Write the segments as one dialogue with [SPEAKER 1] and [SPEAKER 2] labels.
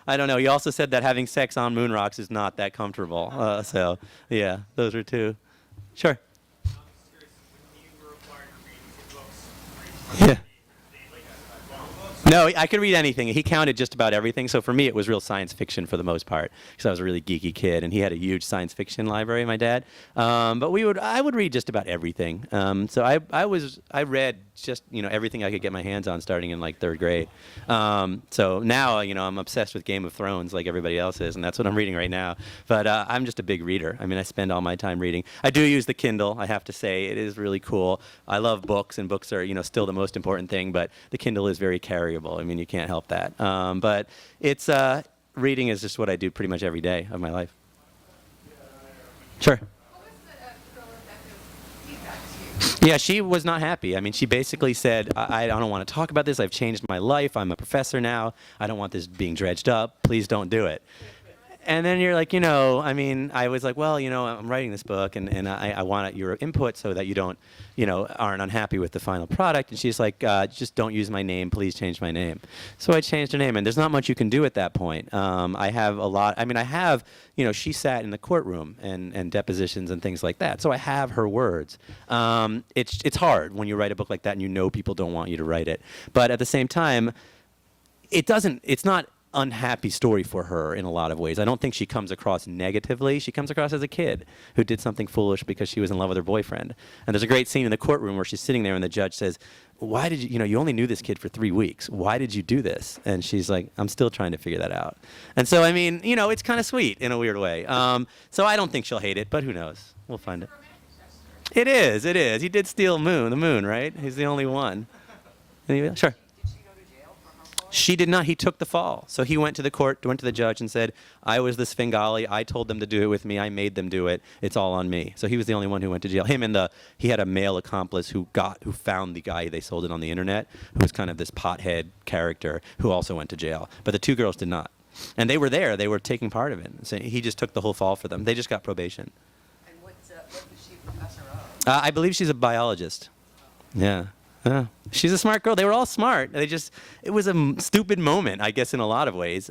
[SPEAKER 1] I don't know. He also said that having sex on moon rocks is not that comfortable. So, yeah, those are two. Sure.
[SPEAKER 2] I'm just curious, when you were required to read books,
[SPEAKER 1] Yeah.
[SPEAKER 2] like
[SPEAKER 1] No, I could read anything. He counted just about everything. So for me, it was real science fiction for the most part, because I was a really geeky kid, and he had a huge science fiction library, my dad. But I would read just about everything. So I read just everything I could get my hands on, starting in like third grade. So now I'm obsessed with Game of Thrones, like everybody else is, and that's what I'm reading right now. But I'm just a big reader. I mean, I spend all my time reading. I do use the Kindle. I have to say, it is really cool. I love books, and books are still the most important thing. But the Kindle is very carryable. I mean, you can't help that. But it's reading is just what I do pretty much every day of my life. Sure.
[SPEAKER 3] What was the girl Rebecca's feedback to you?
[SPEAKER 1] Yeah, she was not happy. I mean, she basically said, I don't want to talk about this. I've changed my life. I'm a professor now. I don't want this being dredged up. Please don't do it. And then you're like, I mean, I was like, well, I'm writing this book, and I want your input so that you don't, aren't unhappy with the final product. And she's like, just don't use my name. Please change my name. So I changed her name, and there's not much you can do at that point. I have a lot. I mean, I have, she sat in the courtroom and depositions and things like that. So I have her words. It's hard when you write a book like that and people don't want you to write it. But at the same time, it's not unhappy story for her in a lot of ways. I don't think she comes across negatively. She comes across as a kid who did something foolish because she was in love with her boyfriend. And there's a great scene in the courtroom where she's sitting there and the judge says, why did you only knew this kid for 3 weeks. Why did you do this? And she's like, I'm still trying to figure that out. And so, I mean, it's kind of sweet in a weird way. So I don't think she'll hate it, but who knows? We'll find it. It is. He did steal the moon, right? He's the only one. Anyway, sure. She did not. He took the fall. So he went to the judge and said, I was the Svengali. I told them to do it with me. I made them do it. It's all on me. So he was the only one who went to jail. He had a male accomplice who found the guy they sold it on the internet, who was kind of this pothead character who also went to jail. But the two girls did not. And they were there. They were taking part of it. So he just took the whole fall for them. They just got probation.
[SPEAKER 4] And what is she a professor of?
[SPEAKER 1] I believe she's a biologist. Yeah. Yeah. She's a smart girl. They were all smart. It was a stupid moment, I guess, in a lot of ways.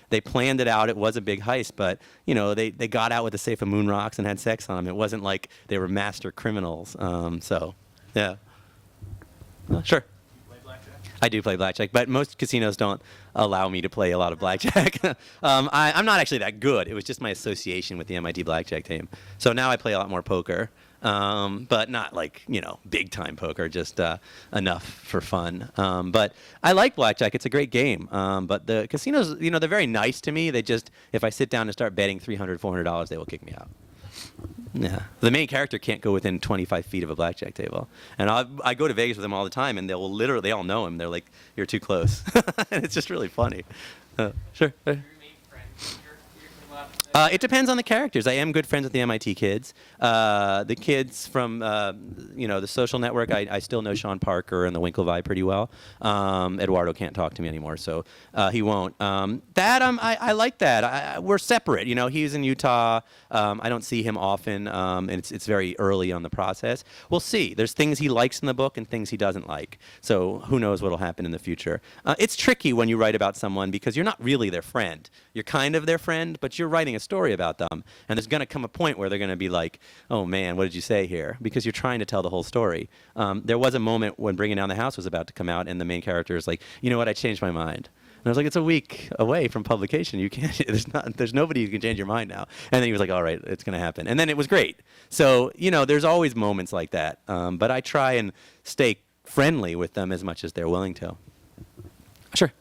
[SPEAKER 1] They planned it out. It was a big heist, but, they got out with a safe of moon rocks and had sex on them. It wasn't like they were master criminals. So, yeah. Sure.
[SPEAKER 2] you play blackjack?
[SPEAKER 1] I do play blackjack, but most casinos don't allow me to play a lot of blackjack. I'm not actually that good. It was just my association with the MIT blackjack team. So now I play a lot more poker. But not like, big time poker, just enough for fun. But I like blackjack. It's a great game. But the casinos, they're very nice to me. They just, if I sit down and start betting $300, $400, they will kick me out. Yeah. The main character can't go within 25 feet of a blackjack table. And I go to Vegas with them all the time, and they all know him. They're like, you're too close. And it's just really funny. Sure.
[SPEAKER 2] Do you remain friends with your left?
[SPEAKER 1] It depends on the characters. I am good friends with the MIT kids. The kids from, the social network, I still know Sean Parker and the Winklevi pretty well. Eduardo can't talk to me anymore, so he won't. I like that. We're separate. He's in Utah. I don't see him often, and it's very early on the process. We'll see. There's things he likes in the book and things he doesn't like. So who knows what'll happen in the future. It's tricky when you write about someone because you're not really their friend. You're kind of their friend, but you're writing a story about them, and there's going to come a point where they're going to be like, oh man, what did you say here? Because you're trying to tell the whole story. There was a moment when Bringing Down the House was about to come out, and the main character is like, you know what, I changed my mind. And I was like, it's a week away from publication. You can't. There's nobody who can change your mind now. And then he was like, all right, it's going to happen. And then it was great. So there's always moments like that. But I try and stay friendly with them as much as they're willing to. Sure.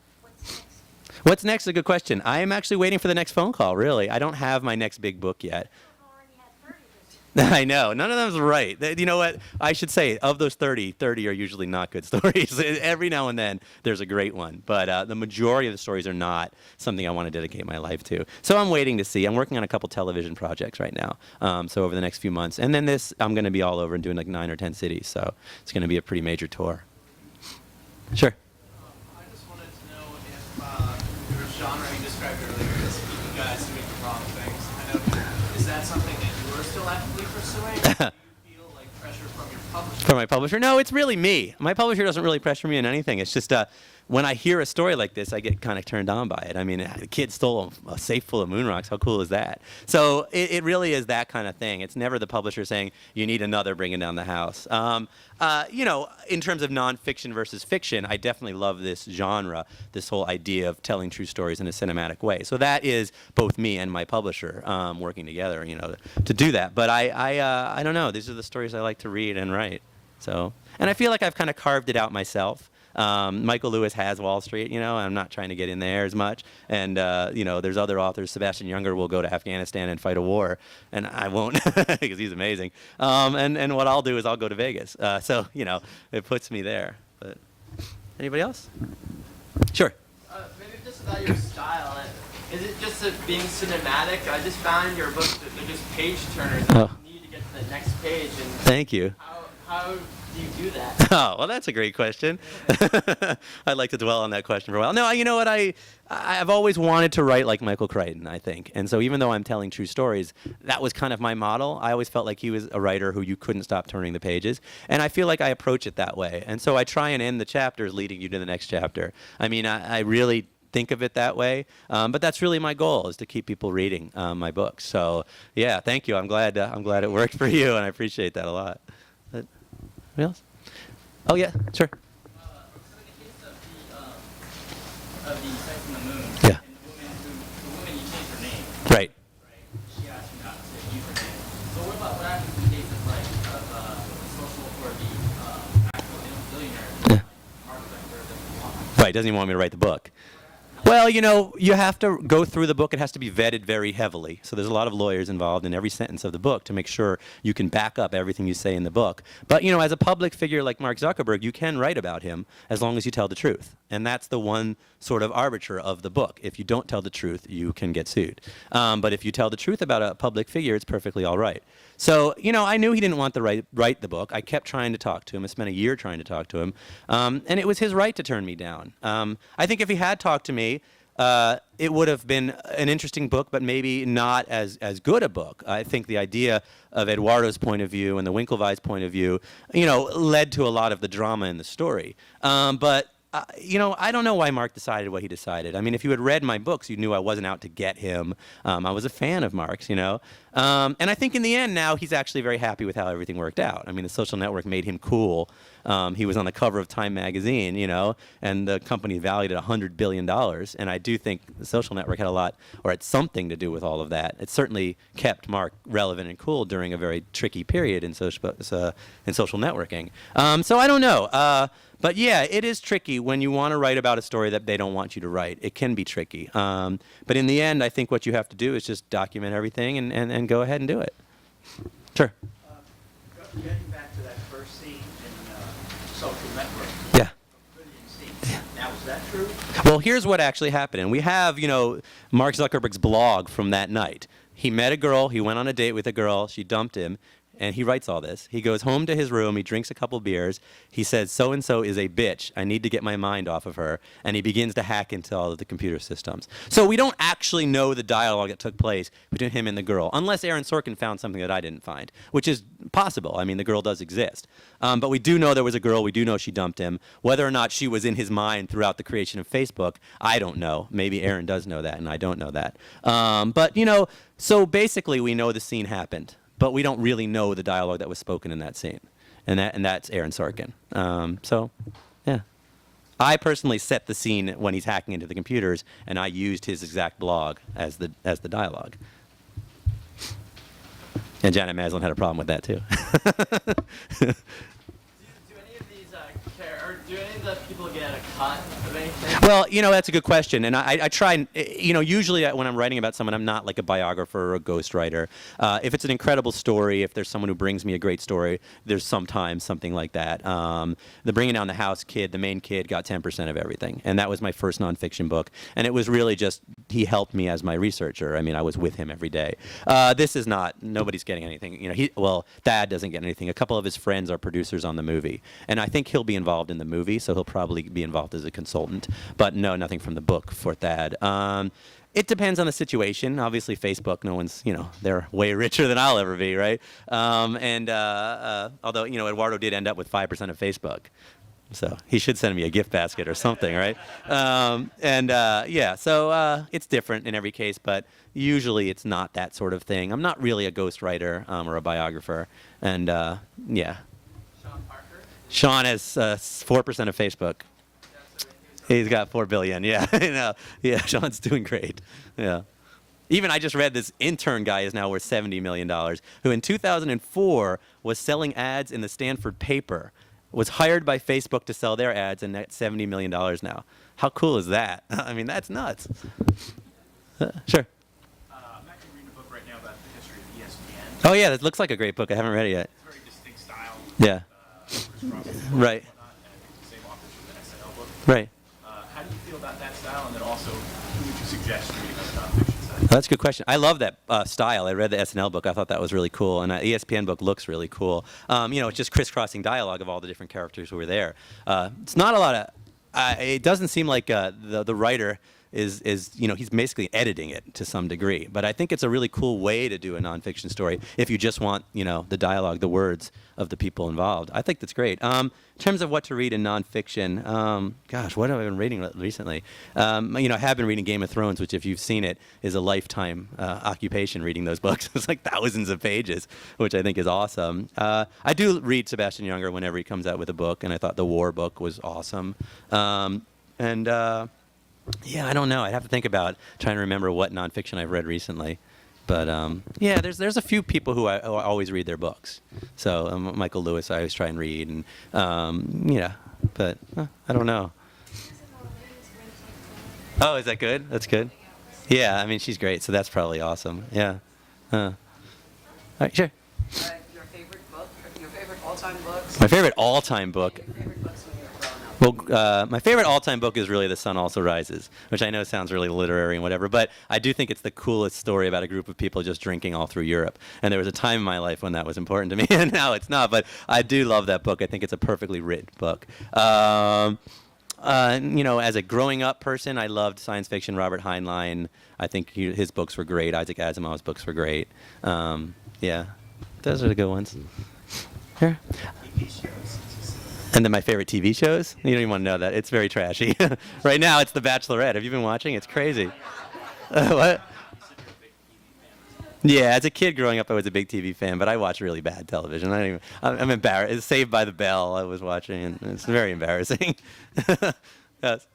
[SPEAKER 1] What's next? A good question. I am actually waiting for the next phone call, really. I don't have my next big book yet. I know. None of them's right. You know what? I should say, of those 30 are usually not good stories. Every now and then, there's a great one. But the majority of the stories are not something I want to dedicate my life to. So I'm waiting to see. I'm working on a couple television projects right now. So over the next few months. And then I'm going to be all over and doing like 9 or 10 cities. So it's going to be a pretty major tour. Sure.
[SPEAKER 2] I just wanted to know if your genre you described earlier is keeping guys doing the wrong things. Is that something that you are still actively pursuing? Or do you feel like pressure from your publisher?
[SPEAKER 1] From my publisher? No, it's really me. My publisher doesn't really pressure me in anything. It's just when I hear a story like this, I get kind of turned on by it. I mean, the kid stole a safe full of moon rocks. How cool is that? So it really is that kind of thing. It's never the publisher saying, you need another bringing down the house. In terms of nonfiction versus fiction, I definitely love this genre, this whole idea of telling true stories in a cinematic way. So that is both me and my publisher working together, to do that. But I don't know. These are the stories I like to read and write. So, and I feel like I've kind of carved it out myself. Michael Lewis has Wall Street, I'm not trying to get in there as much. And, there's other authors. Sebastian Junger will go to Afghanistan and fight a war, and I won't because he's amazing. And what I'll do is I'll go to Vegas. So, it puts me there. But anybody else? Sure.
[SPEAKER 2] Maybe just about your style. Is it just being cinematic? I just found your books, they're just page turners.
[SPEAKER 1] Oh.
[SPEAKER 2] You need to get to the next page. And
[SPEAKER 1] Thank you.
[SPEAKER 2] How do you do that?
[SPEAKER 1] Oh, well, that's a great question. I'd like to dwell on that question for a while. No, you know what? I've always wanted to write like Michael Crichton, I think. And so even though I'm telling true stories, that was kind of my model. I always felt like he was a writer who you couldn't stop turning the pages. And I feel like I approach it that way. And so I try and end the chapters leading you to the next chapter. I mean, I really think of it that way. But that's really my goal, is to keep people reading my books. So, yeah, thank you. I'm glad it worked for you, and I appreciate that a lot. Anybody else? Oh, yeah, sure.
[SPEAKER 5] So in the case of the Sex on the Moon,
[SPEAKER 1] Yeah.
[SPEAKER 5] and the woman you changed her name,
[SPEAKER 1] Right.
[SPEAKER 5] she asked you not to use her name. So what happens in the case of social for the Accidental Billionaires,
[SPEAKER 1] Yeah.
[SPEAKER 5] Mark Zuckerberg doesn't want?
[SPEAKER 1] Right, doesn't even want me to write the book. Well, you have to go through the book. It has to be vetted very heavily. So there's a lot of lawyers involved in every sentence of the book to make sure you can back up everything you say in the book. But, as a public figure like Mark Zuckerberg, you can write about him as long as you tell the truth. And that's the one sort of arbiter of the book. If you don't tell the truth, you can get sued. But if you tell the truth about a public figure, it's perfectly all right. So, I knew he didn't want to write the book. I kept trying to talk to him. I spent a year trying to talk to him. And it was his right to turn me down. I think if he had talked to me, it would have been an interesting book, but maybe not as good a book. I think the idea of Eduardo's point of view and the Winklevi's point of view, led to a lot of the drama in the story. But I don't know why Mark decided what he decided. I mean, if you had read my books, you knew I wasn't out to get him. I was a fan of Mark's, And I think in the end now, he's actually very happy with how everything worked out. I mean, the social network made him cool. He was on the cover of Time magazine, and the company valued at $100 billion. And I do think the social network had a lot, or had something to do with all of that. It certainly kept Mark relevant and cool during a very tricky period in social networking. So I don't know. But yeah, it is tricky when you want to write about a story that they don't want you to write. It can be tricky. But in the end, I think what you have to do is just document everything and go ahead and do it. Sure.
[SPEAKER 6] Getting back to that first scene in Social Network.
[SPEAKER 1] Yeah.
[SPEAKER 6] Brilliant scene. Now, is that true?
[SPEAKER 1] Well, here's what actually happened. And we have, Mark Zuckerberg's blog from that night. He met a girl. He went on a date with a girl. She dumped him. And he writes all this. He goes home to his room. He drinks a couple beers. He says, so-and-so is a bitch. I need to get my mind off of her. And he begins to hack into all of the computer systems. So we don't actually know the dialogue that took place between him and the girl, unless Aaron Sorkin found something that I didn't find, which is possible. I mean, the girl does exist. But we do know there was a girl. We do know she dumped him. Whether or not she was in his mind throughout the creation of Facebook, I don't know. Maybe Aaron does know that, and I don't know that. But, so basically we know the scene happened. But we don't really know the dialogue that was spoken in that scene, and that's Aaron Sorkin. So, yeah, I personally set the scene when he's hacking into the computers, and I used his exact blog as the dialogue. And Janet Maslin had a problem with that too.
[SPEAKER 2] Do any of the people get a cut of anything?
[SPEAKER 1] Well, that's a good question. And I try, usually when I'm writing about someone, I'm not like a biographer or a ghostwriter. If it's an incredible story, if there's someone who brings me a great story, there's sometimes something like that. The Bringing Down the House kid, the main kid, got 10% of everything. And that was my first nonfiction book. And it was really just, he helped me as my researcher. I mean, I was with him every day. This is not, nobody's getting anything. Thad doesn't get anything. A couple of his friends are producers on the movie. And I think he'll be involved in the movie, so he'll probably be involved as a consultant. But no, nothing from the book for Thad. It depends on the situation. Obviously, Facebook, no one's, they're way richer than I'll ever be, right? Although, Eduardo did end up with 5% of Facebook. So he should send me a gift basket or something, right? Yeah, so it's different in every case, but usually it's not that sort of thing. I'm not really a ghostwriter or a biographer, and yeah.
[SPEAKER 5] Sean Parker.
[SPEAKER 1] Sean has 4% of Facebook. He's got 4 billion. Yeah, yeah. Sean's doing great. Yeah. Even I just read this intern guy is now worth $70 million, who in 2004 was selling ads in the Stanford paper, was hired by Facebook to sell their ads, and that's $70 million now. How cool is that? I mean, that's nuts. Sure.
[SPEAKER 6] I'm actually reading a book right now about the history of ESPN.
[SPEAKER 1] Oh, yeah, that looks like a great book. I haven't read it yet.
[SPEAKER 6] It's a very distinct style.
[SPEAKER 1] Yeah.
[SPEAKER 6] Crisscrossing
[SPEAKER 1] Right.
[SPEAKER 6] and whatnot, and I think the same authors for the SNL book.
[SPEAKER 1] Right.
[SPEAKER 6] How do you feel about that style, and then also, who would you suggest reading on the nonfiction side?
[SPEAKER 1] That's a good question. I love that style. I read the SNL book. I thought that was really cool. And the ESPN book looks really cool. It's just crisscrossing dialogue of all the different characters who were there. It's not a lot of... it doesn't seem like the writer is he's basically editing it to some degree. But I think it's a really cool way to do a nonfiction story if you just want, the dialogue, the words of the people involved. I think that's great. In terms of what to read in nonfiction, gosh, what have I been reading recently? I have been reading Game of Thrones, which if you've seen it is a lifetime occupation reading those books. It's like thousands of pages, which I think is awesome. I do read Sebastian Junger whenever he comes out with a book, and I thought the War book was awesome. Yeah, I don't know. I'd have to think about trying to remember what nonfiction I've read recently. But yeah, there's a few people who I always read their books. So Michael Lewis I always try and read, and yeah. But I don't know. Oh, is that good? That's good. Yeah, I mean she's great, so that's probably awesome. Yeah. All right, sure.
[SPEAKER 4] Your favorite book, or your favorite all-time books?
[SPEAKER 1] My favorite all-time book.
[SPEAKER 4] Your favorite books when you were growing up?
[SPEAKER 1] Well, my favorite all-time book is really The Sun Also Rises, which I know sounds really literary and whatever, but I do think it's the coolest story about a group of people just drinking all through Europe. And there was a time in my life when that was important to me, and now it's not, but I do love that book. I think it's a perfectly written book. As a growing up person, I loved science fiction, Robert Heinlein. I think his books were great. Isaac Asimov's books were great. Yeah, those are the good ones. Here. And then my favorite TV shows? You don't even want to know that. It's very trashy. Right now, it's The Bachelorette. Have you been watching? It's crazy. What? Yeah, as a kid growing up, I was a big TV fan, but I watch really bad television. I'm embarrassed. It's Saved by the Bell I was watching, and it's very embarrassing. Yes.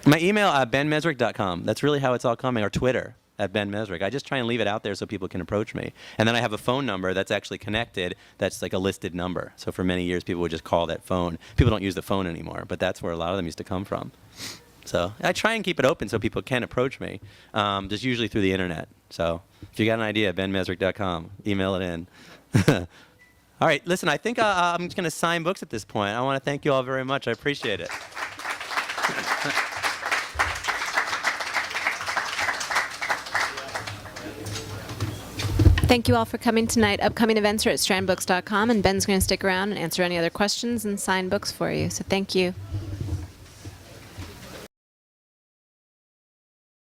[SPEAKER 1] My email, benmezrich.com. That's really how it's all coming, or Twitter. At Ben Mezrich. I just try and leave it out there so people can approach me. And then I have a phone number that's actually connected that's like a listed number. So for many years, people would just call that phone. People don't use the phone anymore, but that's where a lot of them used to come from. So I try and keep it open so people can approach me, just usually through the internet. So if you got an idea, benmezrich.com, email it in. All right, listen, I think I'm just going to sign books at this point. I want to thank you all very much. I appreciate it.
[SPEAKER 7] Thank you all for coming tonight. Upcoming events are at strandbooks.com, and Ben's going to stick around and answer any other questions and sign books for you. So thank you.